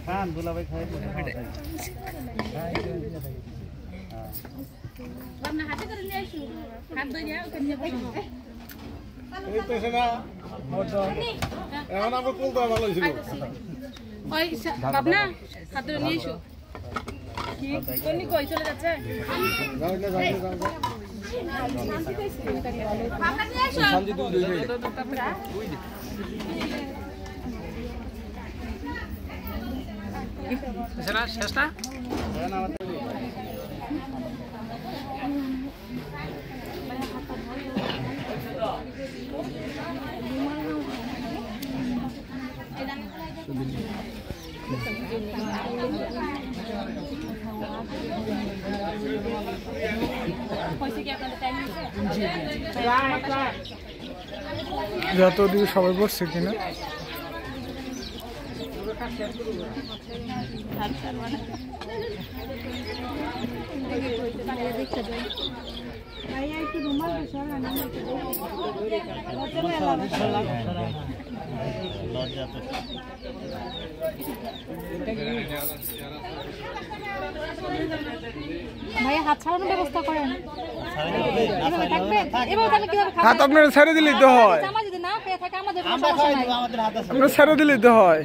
खान दुलाबाई खाए वरना हाथे कर ले आइसु हाथ दे जाओ कन्या এই তো সেনা এখন আমরা কোল দেওয়া ভালো ছিল ওই বাবনা হাত ধরে নিয়ে এসো কি কোনি কই চলে যাচ্ছে যাও যাও শান্তি কইছে বাবনা নিয়ে এসো শান্তি দুই সেটা শেষটা যতদিন সবাই বসছে কিনা ভাইয়া হাত ছাড়ানোর ব্যবস্থা করেন এভাবে থাকবেন এভাবে তাহলে কিভাবে খাবেন হাত আপনারা ছেড়ে দিলেই তো হয় জামা যদি না পেয়ে থাকে আমাদের কোনো সমস্যা নাই আমাদের হাত আছে আপনারা ছেড়ে দিলেই তো হয়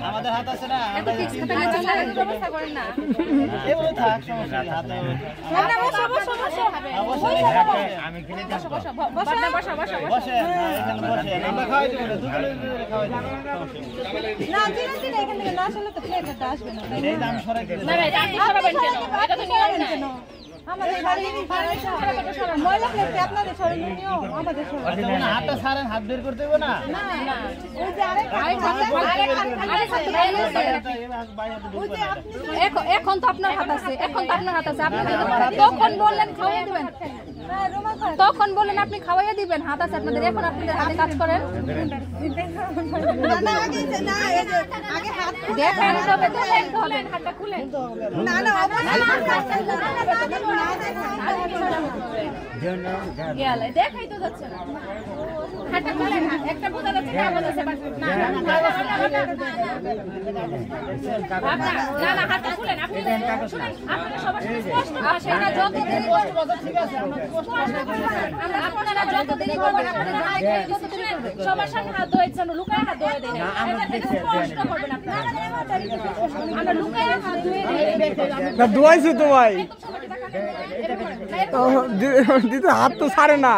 আমাদের হাত আছে না এত ফিক্স কথা না জানার ব্যবস্থা করেন না এগুলো থাক সমস্যা নেই হাতে না বসো বসো বসো আমি খেলে যাব বসো বসো বসো বসে এখানে বসে আমরা খাওয়াই দেব দুপুরে খাওয়াই দেব না দিন দিন এখানে না আসলে তো প্লেটটা আসবে না এই দাম সরাই দিন না ভাই আপনি সরাবেন কেন এটা তো নিয়ম না আমাদের বাড়ি ময়লা প্লেট আপনাদের সরানো নিয়ম আমাদের সরানো না হাতটা ছাড়েন হাত বের করতে হবে না না না ওই যে আরেক এখন তো আপনার হাত আছে এখন তো আপনার হাত আছে আপনি তখন বললেন খাওয়াই দিবেন তখন বললেন আপনি খাওয়াইয়া দিবেন হাত আছে আপনাদের এখন আপনাদের হাতে কাজ করেন দেখেন তবে দেখেন হাতটা খুলেন না না দেখাই তো যাচ্ছে না হাতটা খুলেন একটা বোঝা যাচ্ছে না বোঝা যাচ্ছে না না না হাতটা খুলেন আপনি সবার সাথে স্পষ্ট ভাষায় না যত দেরি করবেন ঠিক আছে আমরা আপনারা যত দেরি করবেন আপনারা সবার সামনে হাত ধোয়াচ্ছেন লুকায় হাত ধোয়া দেন এটা স্পষ্ট করবেন আপনারা আমরা লুকায় হাত ধুয়ে দেই না ধোয়াইছে তো ভাই দিতে হাত তো ছাড়ে না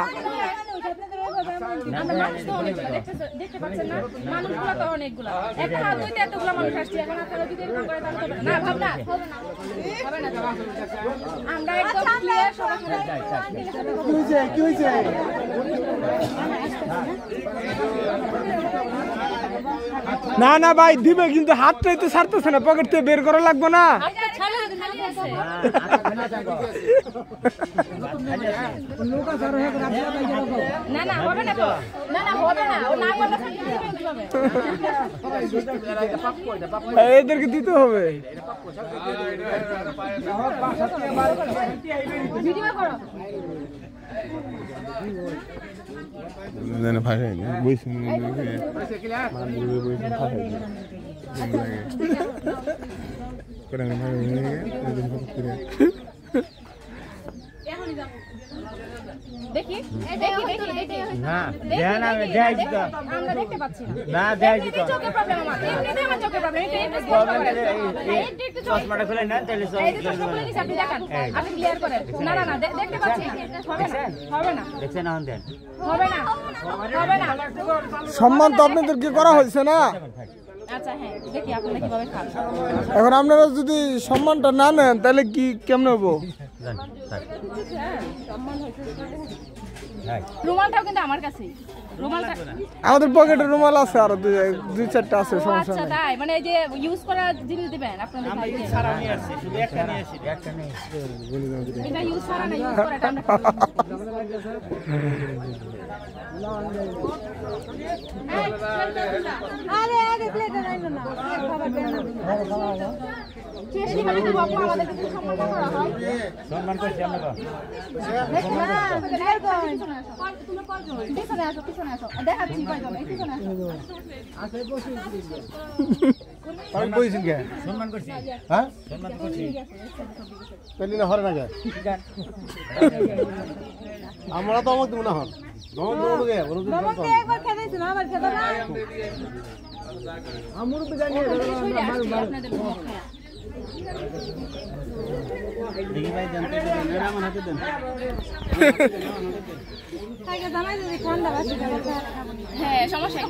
আমরা মানুষ তো অনেকগুলো দেখতে পাচ্ছেন না মানুষগুলো তো অনেকগুলো একটা হাত ধুইতে এতগুলো মানুষ আসছে এখন আপনারা যদি এরকম করে তাহলে তো না ভাবনা হবে না আমরা একদম ক্লিয়ার সবার কি হয়েছে না না ভাই দিবে কিন্তু হাতটাই তো ছাড়তেছে না পকেট থেকে বের করা লাগবে না না না হবে না তো না না হবে না ও না করলে এদেরকে দিতে হবে ভিডিও করো না ভাষাই না বইছি দেখি দেখি দেখি দেখি না দেন আমি দেই তো আমরা দেখতে পাচ্ছি না দেই তো চোখে প্রবলেম আমার এমনিতে আমার চোখে প্রবলেম এটা স্পষ্ট করে একটু চশমাটা খুলে না তাহলে এই যে চশমা খুলে নিছে আপনি দেখেন আপনি ক্লিয়ার করেন না না না দেখতে পাচ্ছি হবে না দেখছেন না দেন হবে না হবে না সম্মান তো আপনাদেরকে করা হয়েছে না আচ্ছা হ্যাঁ দেখি আপনারা কিভাবে খান এখন আপনারা যদি সম্মানটা না নেন তাহলে কি কেমনে হবো রুমালটাও কিন্তু আমার কাছেই। রুমালটা আমাদের পকেটে রুমাল আছে আর দুই চারটা আছে, ও সমস্যা আচ্ছা নাই। তাই, মানে এই যে ইউজ করা জিনিস দিবেন আপনাদের আমরা ভাইকে। ইউজ ছাড়া নিয়ে আসছি, শুধু একটা নিয়ে আসছি। এটা ইউজ করা না, ইউজ করা এটা আমরা খাবো। আরে আরে প্লেটে রাইলো না খাবার দেন না চেষ্টা করে তো বাবা আমাদের কিছু সম্মান করা হয়। সম্মান করছি আমরা তো। পিছনে আসো, পিছনে আসো। দেখাচ্ছি কয়জন, এই পিছনে আসো। আমি বইছেন কে সম্মান করছি। হ্যাঁ সম্মান করছি। পেলি না হরে না কে আমরা তো আমাকে দেব না হন দম দম গে বড় দিন মামাকে একবার খেদাইছো না আমার খেদা না আপনাদের দেখি ভাই জানতে দেন, এরা আমার হাতে দেন। তাইকে জানাই যদি ঠান্ডা বাসি খাবার হ্যাঁ সমস্যা